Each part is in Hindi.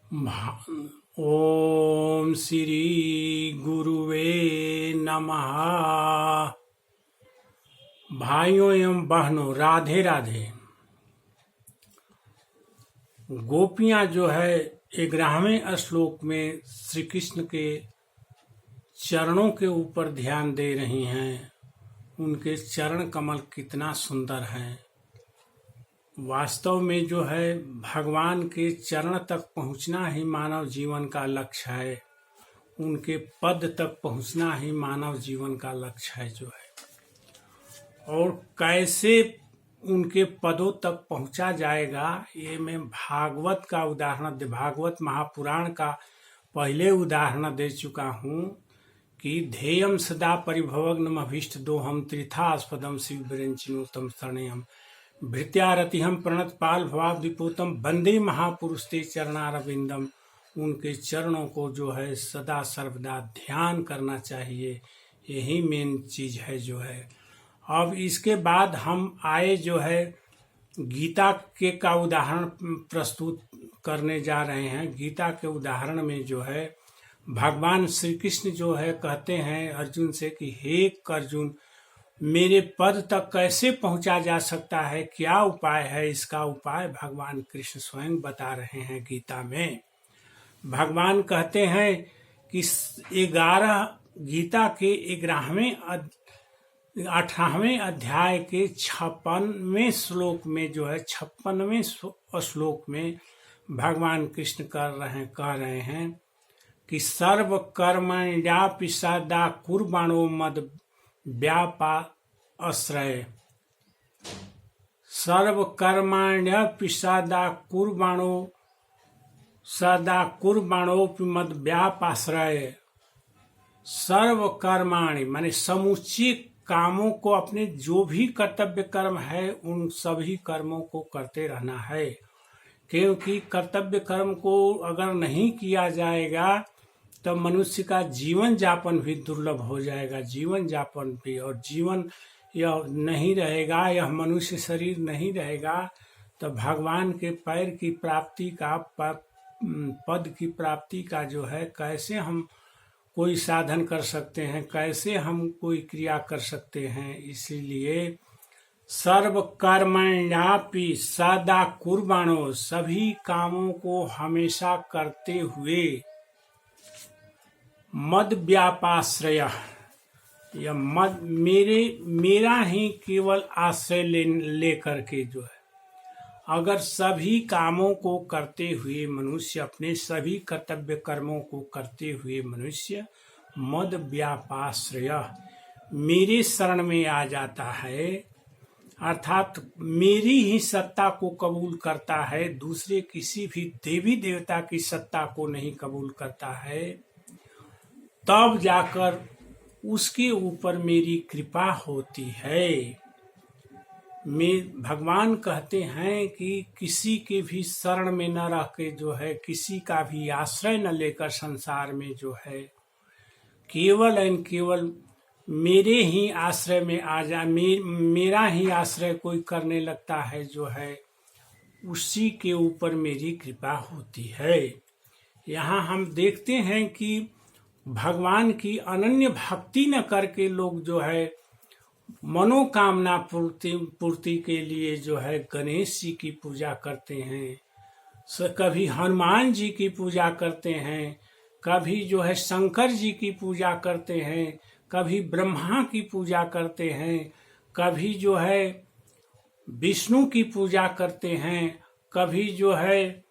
ओम श्री गुरुवे नमः। भाइयों एवं बहनों, राधे राधे। गोपियां जो है 11वें श्लोक में श्री कृष्ण के चरणों के ऊपर ध्यान दे रही हैं। उनके चरण कमल कितना सुंदर है। वास्तव में जो है भगवान के चरण तक पहुंचना ही मानव जीवन का लक्ष्य है। उनके पद तक पहुंचना ही मानव जीवन का लक्ष्य है जो है। और कैसे उनके पदों तक पहुंचा जाएगा, ये मैं भागवत का उदाहरण भागवत महापुराण का पहले उदाहरण दे चुका हूँ कि ध्येयम सदा परिभवग्नम अभीष्ट दोहम त्रिथास्पदम शिव विरंचिनोतम शरणयम भृत्यारतिहम प्रणत पाल भवाब विपोतम वंदे महापुरुष ते चरणारविंदम। उनके चरणों को जो है सदा सर्वदा ध्यान करना चाहिए। यही मेन चीज है जो है। अब इसके बाद हम आए जो है गीता के का उदाहरण प्रस्तुत करने जा रहे हैं। गीता के उदाहरण में जो है भगवान श्री कृष्ण जो है कहते हैं अर्जुन से कि हे अर्जुन, मेरे पद तक कैसे पहुंचा जा सकता है, क्या उपाय है? इसका उपाय भगवान कृष्ण स्वयं बता रहे हैं गीता में। भगवान कहते हैं कि 11 गीता के 18वें अध्याय के 56वें श्लोक में जो है 56वें श्लोक में भगवान कृष्ण कह रहे हैं कि सर्व कर्मण्यापि सदा कुर्बाणो मद व्यापाश्रय। सर्व कर्माण्यपि सदा कुर्बाणोपि मद व्यापाश्रय। सर्व कर्माणि माने समूचे कामों को, अपने जो भी कर्तव्य कर्म है उन सभी कर्मों को करते रहना है। क्योंकि कर्तव्य कर्म को अगर नहीं किया जाएगा तो मनुष्य का जीवन जापन भी दुर्लभ हो जाएगा। जीवन जापन भी, और जीवन यह नहीं रहेगा, यह मनुष्य शरीर नहीं रहेगा तो भगवान के पैर की प्राप्ति का, पद की प्राप्ति का जो है कैसे हम कोई साधन कर सकते हैं, कैसे हम कोई क्रिया कर सकते हैं। इसीलिए सर्व कर्मण्यापि सदा कुर्बाणो, सभी कामों को हमेशा करते हुए मद व्यापाश्रय, या मद मेरा ही केवल आश्रय ले करके जो है, अगर सभी कामों को करते हुए मनुष्य, अपने सभी कर्तव्य कर्मों को करते हुए मनुष्य मद व्यापाश्रय मेरे शरण में आ जाता है, अर्थात मेरी ही सत्ता को कबूल करता है, दूसरे किसी भी देवी देवता की सत्ता को नहीं कबूल करता है, तब जाकर उसके ऊपर मेरी कृपा होती है। भगवान कहते हैं कि किसी के भी शरण में न रह के जो है, किसी का भी आश्रय न लेकर संसार में जो है, केवल एंड केवल मेरे ही आश्रय में आ जा, मेरा ही आश्रय कोई करने लगता है जो है, उसी के ऊपर मेरी कृपा होती है। यहाँ हम देखते हैं कि भगवान की अनन्य भक्ति न करके लोग जो है मनोकामना पूर्ति के लिए जो है गणेश जी की पूजा करते हैं, कभी हनुमान जी की पूजा करते हैं, कभी जो है शंकर जी की पूजा करते हैं, कभी ब्रह्मा की पूजा करते हैं, कभी जो है विष्णु की पूजा करते हैं, कभी जो है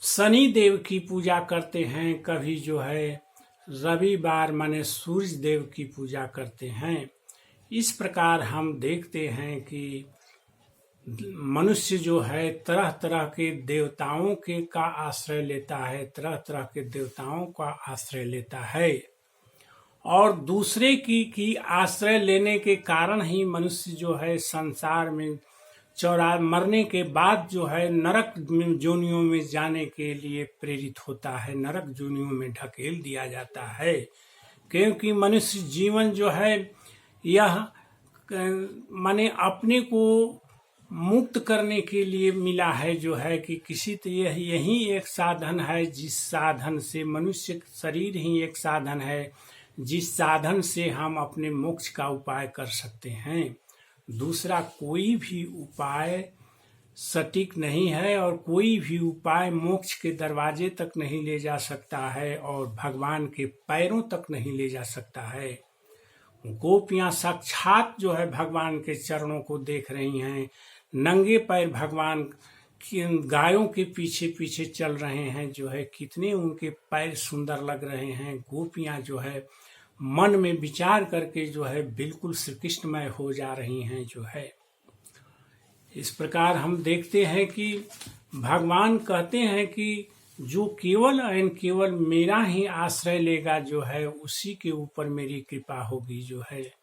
शनि देव की पूजा करते हैं, कभी जो है रविवार माने सूर्य देव की पूजा करते हैं। इस प्रकार हम देखते हैं कि मनुष्य जो है तरह तरह के देवताओं के का आश्रय लेता है, तरह तरह के देवताओं का आश्रय लेता है, और दूसरे की आश्रय लेने के कारण ही मनुष्य जो है संसार में मरने के बाद जो है नरक जोनियों में जाने के लिए प्रेरित होता है, नरक जोनियों में ढकेल दिया जाता है। क्योंकि मनुष्य जीवन जो है यह माने अपने को मुक्त करने के लिए मिला है जो है कि किसी तरह यही एक साधन है, जिस साधन से मनुष्य शरीर ही एक साधन है, जिस साधन से हम अपने मोक्ष का उपाय कर सकते हैं। दूसरा कोई भी उपाय सटीक नहीं है और कोई भी उपाय मोक्ष के दरवाजे तक नहीं ले जा सकता है और भगवान के पैरों तक नहीं ले जा सकता है। गोपियां साक्षात जो है भगवान के चरणों को देख रही हैं, नंगे पैर भगवान की गायों के पीछे पीछे चल रहे हैं, जो है कितने उनके पैर सुंदर लग रहे हैं। गोपियां जो है मन में विचार करके जो है बिल्कुल श्री कृष्णमय हो जा रही हैं जो है। इस प्रकार हम देखते हैं कि भगवान कहते हैं कि जो केवल एवं केवल मेरा ही आश्रय लेगा जो है उसी के ऊपर मेरी कृपा होगी जो है।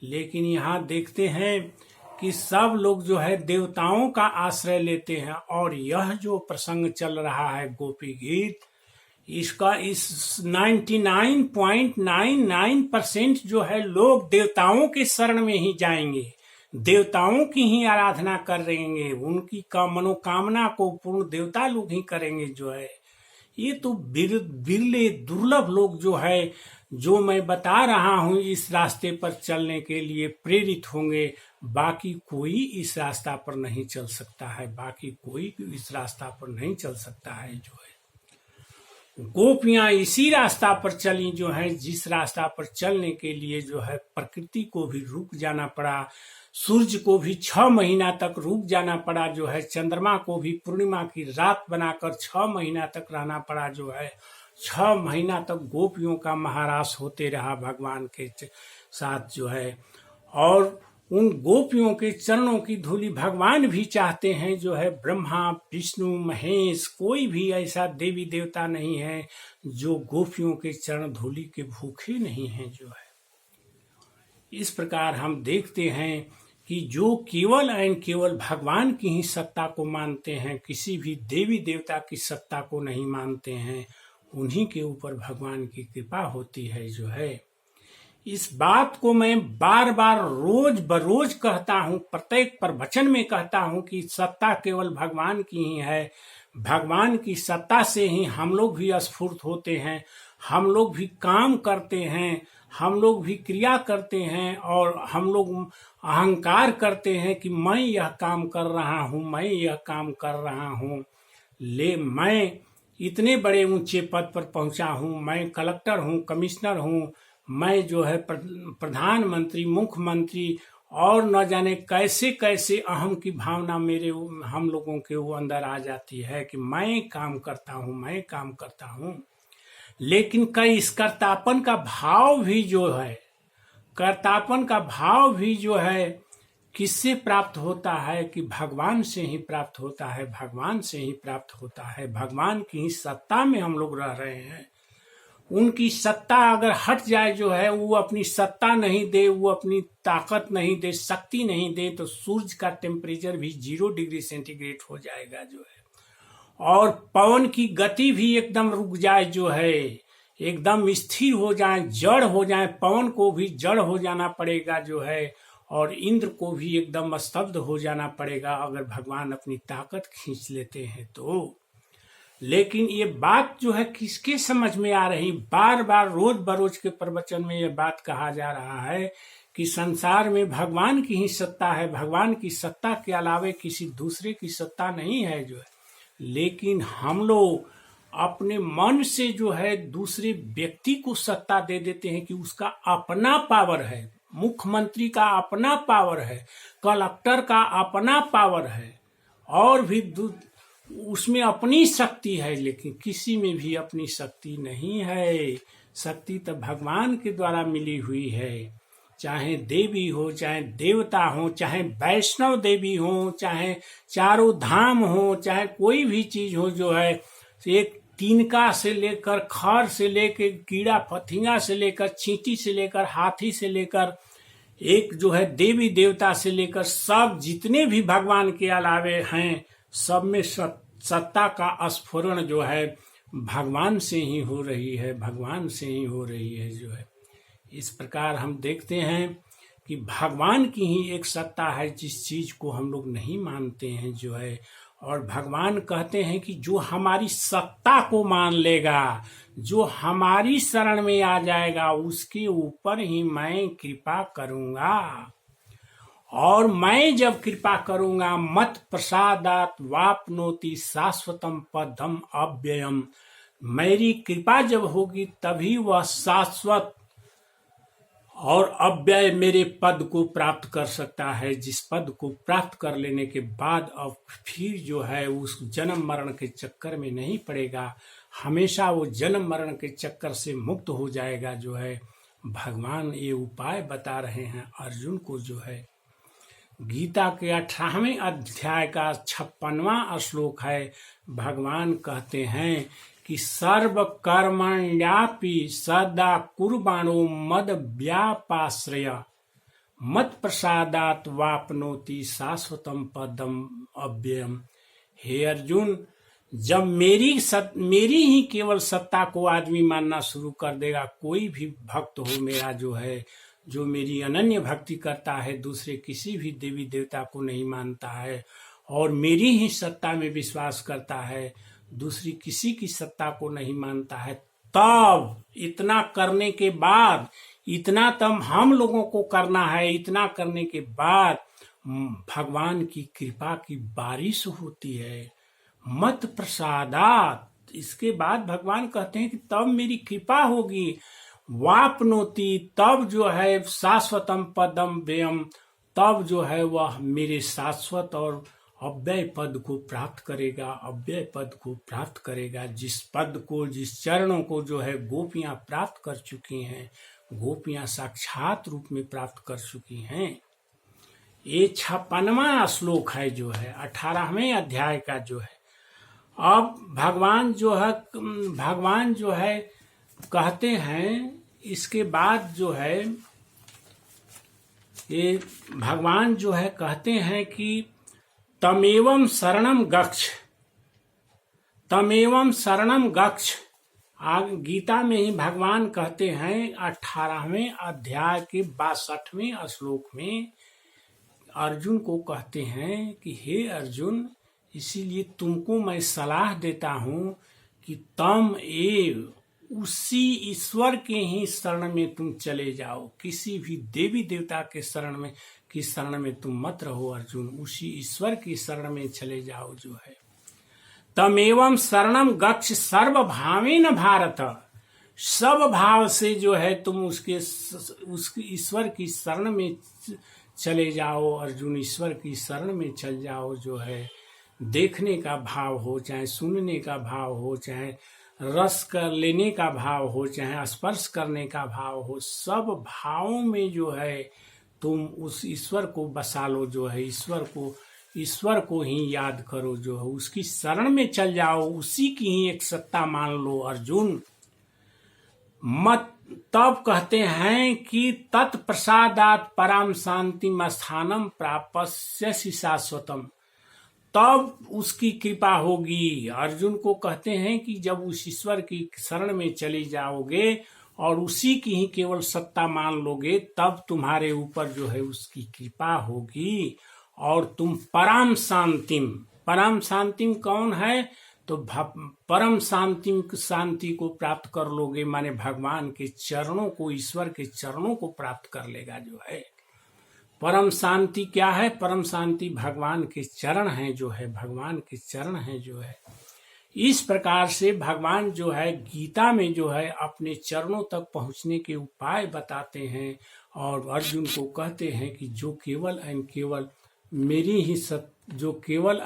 लेकिन यहाँ देखते हैं कि सब लोग जो है देवताओं का आश्रय लेते हैं और यह जो प्रसंग चल रहा है गोपी गीत, इसका इस 99.99% जो है लोग देवताओं के शरण में ही जाएंगे, देवताओं की ही आराधना कर रहेंगे, उनकी मनोकामना को पूर्ण देवता लोग ही करेंगे जो है। ये तो बिरले दुर्लभ लोग जो है, जो मैं बता रहा हूं इस रास्ते पर चलने के लिए प्रेरित होंगे। बाकी कोई इस रास्ता पर नहीं चल सकता है, बाकी कोई इस रास्ता पर नहीं चल सकता है जो है। गोपियां इसी रास्ता पर चली जो है, जिस रास्ता पर चलने के लिए जो है प्रकृति को भी रुक जाना पड़ा, सूर्य को भी 6 महीना तक रुक जाना पड़ा जो है, चंद्रमा को भी पूर्णिमा की रात बनाकर 6 महीना तक रहना पड़ा जो है। 6 महीना तक गोपियों का महारास होते रहा भगवान के साथ जो है। और उन गोपियों के चरणों की धूलि भगवान भी चाहते हैं जो है। ब्रह्मा विष्णु महेश कोई भी ऐसा देवी देवता नहीं है जो गोपियों के चरण धूलि के भूखे नहीं हैं जो है। इस प्रकार हम देखते हैं कि जो केवल एवं केवल भगवान की ही सत्ता को मानते हैं, किसी भी देवी देवता की सत्ता को नहीं मानते हैं, उन्हीं के ऊपर भगवान की कृपा होती है जो है। इस बात को मैं बार बार रोज बरोज कहता हूँ, प्रत्येक प्रवचन में कहता हूँ कि सत्ता केवल भगवान की ही है। भगवान की सत्ता से ही हम लोग भी स्फूर्त होते हैं, हम लोग भी काम करते हैं, हम लोग भी क्रिया करते हैं और हम लोग अहंकार करते हैं कि मैं यह काम कर रहा हूँ, मैं यह काम कर रहा हूँ, मैं इतने बड़े ऊंचे पद पर पहुंचा हूँ, मैं कलेक्टर हूँ, कमिश्नर हूँ, मैं जो है प्रधानमंत्री, मुख्यमंत्री और न जाने कैसे कैसे अहम की भावना हम लोगों के वो अंदर आ जाती है कि मैं काम करता हूँ, मैं काम करता हूँ। लेकिन कई इस कर्तापन का भाव भी जो है, कर्तापन का भाव भी जो है किससे प्राप्त होता है कि भगवान से ही प्राप्त होता है, भगवान से ही प्राप्त होता है। भगवान की ही सत्ता में हम लोग रह रहे हैं। उनकी सत्ता अगर हट जाए जो है, वो अपनी सत्ता नहीं दे, वो अपनी ताकत नहीं दे, शक्ति नहीं दे, तो सूर्य का टेम्परेचर भी 0 डिग्री सेंटीग्रेड हो जाएगा जो है। और पवन की गति भी एकदम रुक जाए जो है, एकदम स्थिर हो जाए, जड़ हो जाए, पवन को भी जड़ हो जाना पड़ेगा जो है, और इंद्र को भी एकदम स्तब्ध हो जाना पड़ेगा अगर भगवान अपनी ताकत खींच लेते हैं तो। लेकिन ये बात जो है किसके समझ में आ रही, बार बार रोज बरोज के प्रवचन में ये बात कहा जा रहा है कि संसार में भगवान की ही सत्ता है, भगवान की सत्ता के अलावे किसी दूसरे की सत्ता नहीं है जो है। लेकिन हम लोग अपने मन से जो है दूसरे व्यक्ति को सत्ता दे देते हैं कि उसका अपना पावर है, मुख्यमंत्री का अपना पावर है, कलेक्टर का अपना पावर है, और भी उसमें अपनी शक्ति है। लेकिन किसी में भी अपनी शक्ति नहीं है। शक्ति तो भगवान के द्वारा मिली हुई है। चाहे देवी हो, चाहे देवता हो, चाहे वैष्णव देवी हो, चाहे चारों धाम हो, चाहे कोई भी चीज हो जो है, एक तिनका से लेकर खर से लेकर कीड़ा फतिंगा से लेकर चींटी से लेकर हाथी से लेकर एक जो है देवी देवता से लेकर सब जितने भी भगवान के अलावे हैं, सब में सत्ता का स्फुरण जो है भगवान से ही हो रही है, भगवान से ही हो रही है जो है। इस प्रकार हम देखते हैं कि भगवान की ही एक सत्ता है जिस चीज को हम लोग नहीं मानते हैं जो है। और भगवान कहते हैं कि जो हमारी सत्ता को मान लेगा, जो हमारी शरण में आ जाएगा, उसके ऊपर ही मैं कृपा करूंगा। और मैं जब कृपा करूंगा, मत प्रसादात वापनोति शाश्वतम पदम अव्ययम, मेरी कृपा जब होगी तभी वह शाश्वत और अव्यय मेरे पद को प्राप्त कर सकता है, जिस पद को प्राप्त कर लेने के बाद अब फिर जो है उस जन्म मरण के चक्कर में नहीं पड़ेगा, हमेशा वो जन्म मरण के चक्कर से मुक्त हो जाएगा जो है। भगवान ये उपाय बता रहे हैं अर्जुन को जो है। गीता के 18वें अध्याय का 56वां श्लोक है। भगवान कहते हैं कि सर्व कर्मण्यापि सदा कुर्बाणो मद व्यापाश्रय मत प्रसादात वापनोति शाश्वतम पदम अव्ययम। हे अर्जुन, जब मेरी ही केवल सत्ता को आदमी मानना शुरू कर देगा, कोई भी भक्त हो मेरा जो है, जो मेरी अनन्य भक्ति करता है, दूसरे किसी भी देवी देवता को नहीं मानता है और मेरी ही सत्ता में विश्वास करता है, दूसरी किसी की सत्ता को नहीं मानता है, तब इतना करने के बाद, इतना तब हम लोगों को करना है, इतना करने के बाद भगवान की कृपा की बारिश होती है। मत प्रसादात, इसके बाद भगवान कहते हैं कि तब मेरी कृपा होगी। वापनोति, तब जो है शाश्वतम पदम व्ययम, तब जो है वह मेरे शाश्वत और अव्यय पद को प्राप्त करेगा, अव्यय पद को प्राप्त करेगा, जिस पद को, जिस चरणों को जो है गोपियां प्राप्त कर चुकी हैं, गोपियां साक्षात रूप में प्राप्त कर चुकी हैं। ये 56वां श्लोक है जो है 18वें अध्याय का जो है। अब भगवान जो है कहते हैं, इसके बाद जो है ये भगवान जो है कहते हैं कि तमेवं शरणम गच्छ, तमेवं शरणम गच्छ। आग गीता में ही भगवान कहते हैं 18वें अध्याय के 62वें श्लोक में अर्जुन को कहते हैं कि हे अर्जुन, इसीलिए तुमको मैं सलाह देता हूं कि तुम उसी ईश्वर के ही शरण में तुम चले जाओ, किसी भी देवी देवता के शरण में तुम मत रहो अर्जुन, उसी ईश्वर की शरण में चले जाओ जो है। तमेवं शरणम गच्छ सर्व भावेन भारत, सब भाव से जो है तुम उसके ईश्वर की शरण में चले जाओ अर्जुन, ईश्वर की शरण में चल जाओ जो है। देखने का भाव हो, चाहे सुनने का भाव हो, चाहे रस कर लेने का भाव हो, चाहे स्पर्श करने का भाव हो, सब भावों में जो है तुम उस ईश्वर को बसा लो जो है। ईश्वर को ही याद करो जो है, उसकी शरण में चल जाओ, उसी की ही एक सत्ता मान लो अर्जुन। मत तब कहते हैं कि तत्प्रसादात परम शांतिम स्थानम प्राप्स्यसि शाश्वतम, तब उसकी कृपा होगी। अर्जुन को कहते हैं कि जब उस ईश्वर की शरण में चले जाओगे और उसी की ही केवल सत्ता मान लोगे, तब तुम्हारे ऊपर जो है उसकी कृपा होगी और तुम परम शांतिम कौन है, तो परम शांति को प्राप्त कर लोगे, माने भगवान के चरणों को, ईश्वर के चरणों को प्राप्त कर लेगा जो है। परम शांति क्या है? परम शांति भगवान के चरण हैं जो है, भगवान के चरण हैं जो है। इस प्रकार से भगवान जो है गीता में जो है अपने चरणों तक पहुंचने के उपाय बताते हैं और अर्जुन को कहते हैं कि जो केवल एंड केवल मेरी ही जो केवल